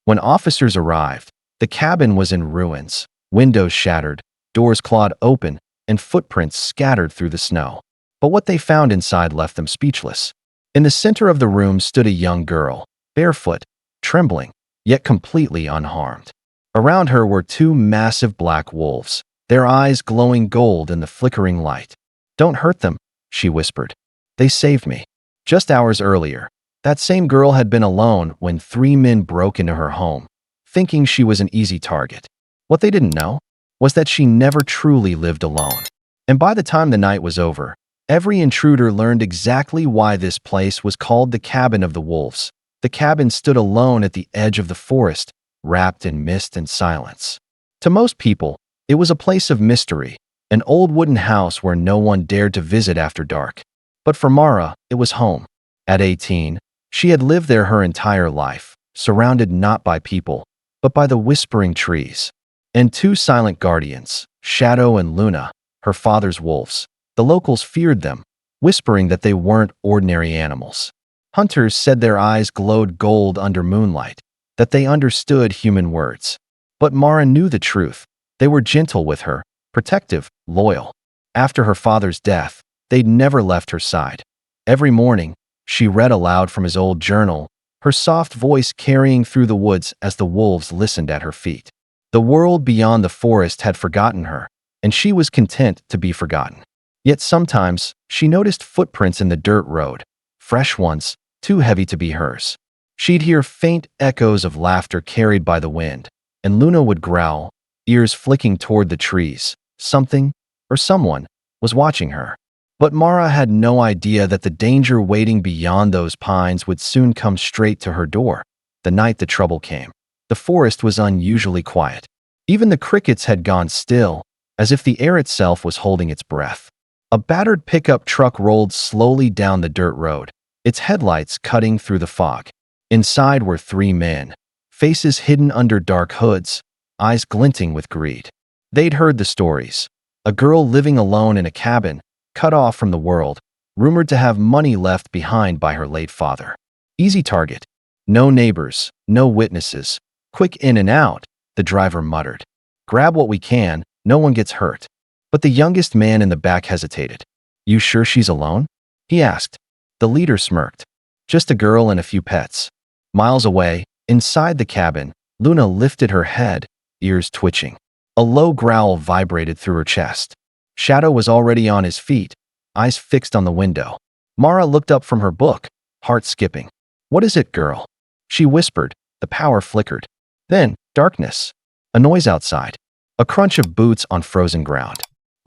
When officers arrived, the cabin was in ruins, windows shattered, doors clawed open, and footprints scattered through the snow. But what they found inside left them speechless. In the center of the room stood a young girl, barefoot, trembling, yet completely unharmed. Around her were two massive black wolves, their eyes glowing gold in the flickering light. "Don't hurt them," she whispered. "They saved me." Just hours earlier, that same girl had been alone when three men broke into her home, thinking she was an easy target. What they didn't know was that she never truly lived alone. And by the time the night was over, every intruder learned exactly why this place was called the Cabin of the Wolves. The cabin stood alone at the edge of the forest, wrapped in mist and silence. To most people, it was a place of mystery, an old wooden house where no one dared to visit after dark. But for Mara, it was home. At 18, she had lived there her entire life, surrounded not by people, but by the whispering trees. And two silent guardians, Shadow and Luna, her father's wolves. The locals feared them, whispering that they weren't ordinary animals. Hunters said their eyes glowed gold under moonlight, that they understood human words. But Mara knew the truth. They were gentle with her, protective, loyal. After her father's death, they'd never left her side. Every morning, she read aloud from his old journal, her soft voice carrying through the woods as the wolves listened at her feet. The world beyond the forest had forgotten her, and she was content to be forgotten. Yet sometimes, she noticed footprints in the dirt road, fresh ones, too heavy to be hers. She'd hear faint echoes of laughter carried by the wind, and Luna would growl, ears flicking toward the trees. Something, or someone, was watching her. But Mara had no idea that the danger waiting beyond those pines would soon come straight to her door. The night the trouble came, the forest was unusually quiet. Even the crickets had gone still, as if the air itself was holding its breath. A battered pickup truck rolled slowly down the dirt road, its headlights cutting through the fog. Inside were three men, faces hidden under dark hoods, eyes glinting with greed. They'd heard the stories. A girl living alone in a cabin, cut off from the world, rumored to have money left behind by her late father. Easy target. No neighbors, no witnesses. Quick in and out, the driver muttered. Grab what we can, no one gets hurt. But the youngest man in the back hesitated. You sure she's alone? He asked. The leader smirked. Just a girl and a few pets. Miles away, inside the cabin, Luna lifted her head, ears twitching. A low growl vibrated through her chest. Shadow was already on his feet, eyes fixed on the window. Mara looked up from her book, heart skipping. What is it, girl? She whispered, the power flickered. Then, darkness. A noise outside. A crunch of boots on frozen ground.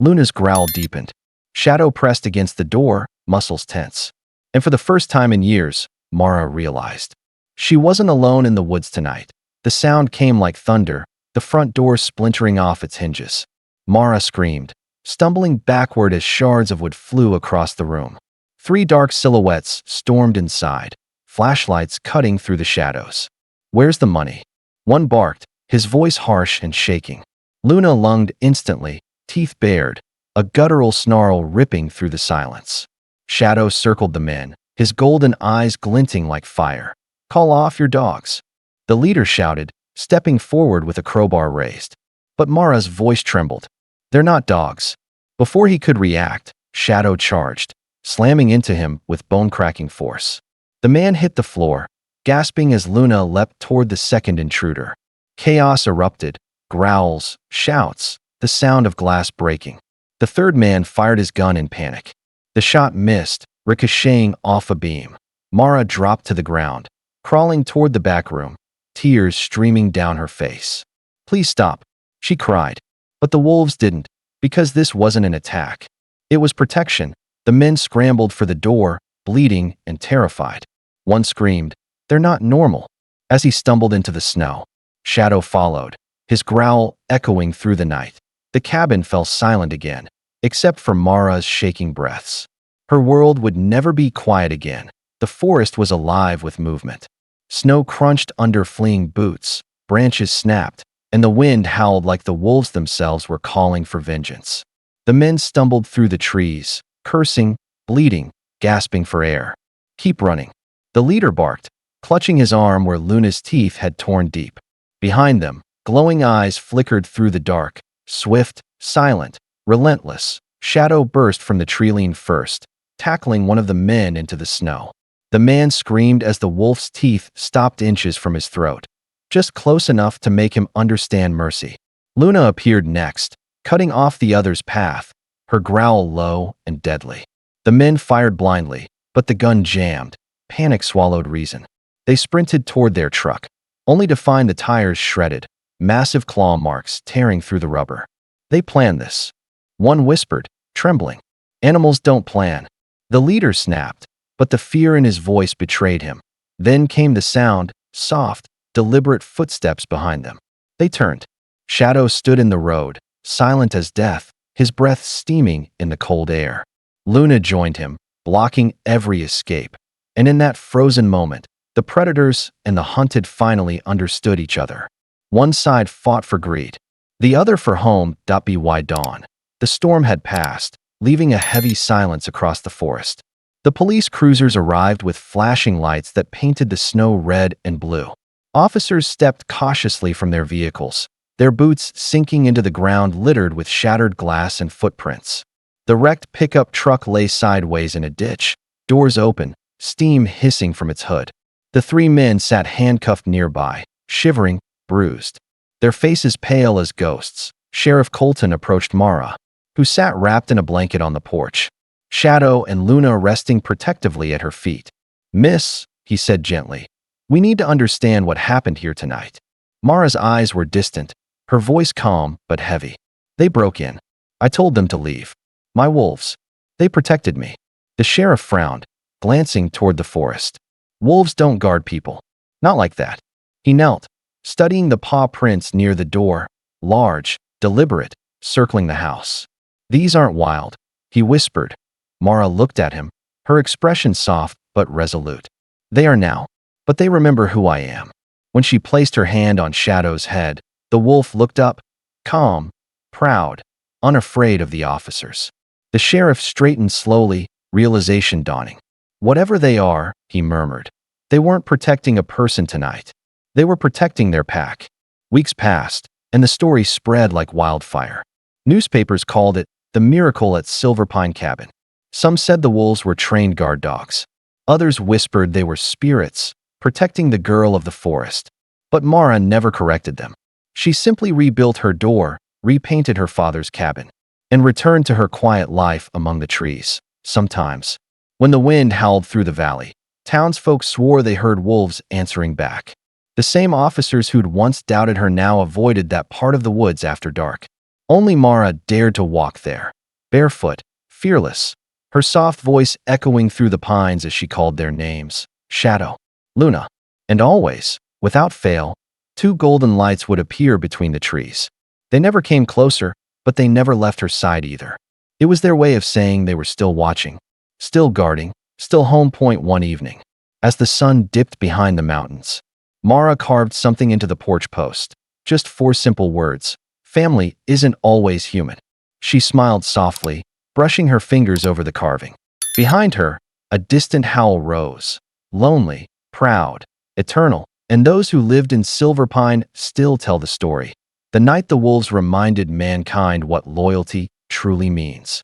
Luna's growl deepened. Shadow pressed against the door, muscles tense. And for the first time in years, Mara realized. She wasn't alone in the woods tonight. The sound came like thunder, the front door splintering off its hinges. Mara screamed, stumbling backward as shards of wood flew across the room. Three dark silhouettes stormed inside, flashlights cutting through the shadows. Where's the money? One barked, his voice harsh and shaking. Luna lunged instantly, teeth bared, a guttural snarl ripping through the silence. Shadow circled the men, his golden eyes glinting like fire. Call off your dogs. The leader shouted, stepping forward with a crowbar raised. But Mara's voice trembled. They're not dogs. Before he could react, Shadow charged, slamming into him with bone-cracking force. The man hit the floor, gasping as Luna leapt toward the second intruder. Chaos erupted, growls, shouts, the sound of glass breaking. The third man fired his gun in panic. The shot missed, ricocheting off a beam. Mara dropped to the ground, crawling toward the back room, tears streaming down her face. Please stop, she cried. But the wolves didn't, because this wasn't an attack. It was protection. The men scrambled for the door, bleeding and terrified. One screamed, they're not normal, as he stumbled into the snow. Shadow followed, his growl echoing through the night. The cabin fell silent again, except for Mara's shaking breaths. Her world would never be quiet again. The forest was alive with movement. Snow crunched under fleeing boots, branches snapped, and the wind howled like the wolves themselves were calling for vengeance. The men stumbled through the trees, cursing, bleeding, gasping for air. Keep running. The leader barked, clutching his arm where Luna's teeth had torn deep. Behind them, glowing eyes flickered through the dark. Swift, silent, relentless, Shadow burst from the tree first, tackling one of the men into the snow. The man screamed as the wolf's teeth stopped inches from his throat, just close enough to make him understand mercy. Luna appeared next, cutting off the other's path, her growl low and deadly. The men fired blindly, but the gun jammed. Panic swallowed reason. They sprinted toward their truck, only to find the tires shredded, massive claw marks tearing through the rubber. They planned this. One whispered, trembling. Animals don't plan. The leader snapped, but the fear in his voice betrayed him. Then came the sound, soft, deliberate footsteps behind them. They turned. Shadow stood in the road, silent as death, his breath steaming in the cold air. Luna joined him, blocking every escape. And in that frozen moment, the predators and the hunted finally understood each other. One side fought for greed, the other for home. By dawn, the storm had passed, leaving a heavy silence across the forest. The police cruisers arrived with flashing lights that painted the snow red and blue. Officers stepped cautiously from their vehicles, their boots sinking into the ground littered with shattered glass and footprints. The wrecked pickup truck lay sideways in a ditch, doors open, steam hissing from its hood. The three men sat handcuffed nearby, shivering, bruised, their faces pale as ghosts. Sheriff Colton approached Mara, who sat wrapped in a blanket on the porch, Shadow and Luna resting protectively at her feet. "Miss," he said gently, "we need to understand what happened here tonight." Mara's eyes were distant, her voice calm but heavy. "They broke in. I told them to leave. My wolves. They protected me." The sheriff frowned, glancing toward the forest. "Wolves don't guard people. Not like that." He knelt, studying the paw prints near the door, large, deliberate, circling the house. "These aren't wild," he whispered. Mara looked at him, her expression soft but resolute. "They are now, but they remember who I am." When she placed her hand on Shadow's head, the wolf looked up, calm, proud, unafraid of the officers. The sheriff straightened slowly, realization dawning. "Whatever they are," he murmured, "they weren't protecting a person tonight. They were protecting their pack." Weeks passed, and the story spread like wildfire. Newspapers called it the miracle at Silver Pine Cabin. Some said the wolves were trained guard dogs. Others whispered they were spirits, protecting the girl of the forest. But Mara never corrected them. She simply rebuilt her door, repainted her father's cabin, and returned to her quiet life among the trees. Sometimes, when the wind howled through the valley, townsfolk swore they heard wolves answering back. The same officers who'd once doubted her now avoided that part of the woods after dark. Only Mara dared to walk there, barefoot, fearless, her soft voice echoing through the pines as she called their names: Shadow, Luna. And always, without fail, two golden lights would appear between the trees. They never came closer, but they never left her side either. It was their way of saying they were still watching, still guarding, still home. One evening, as the sun dipped behind the mountains, Mara carved something into the porch post. Just 4 simple words: family isn't always human. She smiled softly, brushing her fingers over the carving. Behind her, a distant howl rose, lonely, proud, eternal, and those who lived in Silver Pine still tell the story. The night the wolves reminded mankind what loyalty truly means.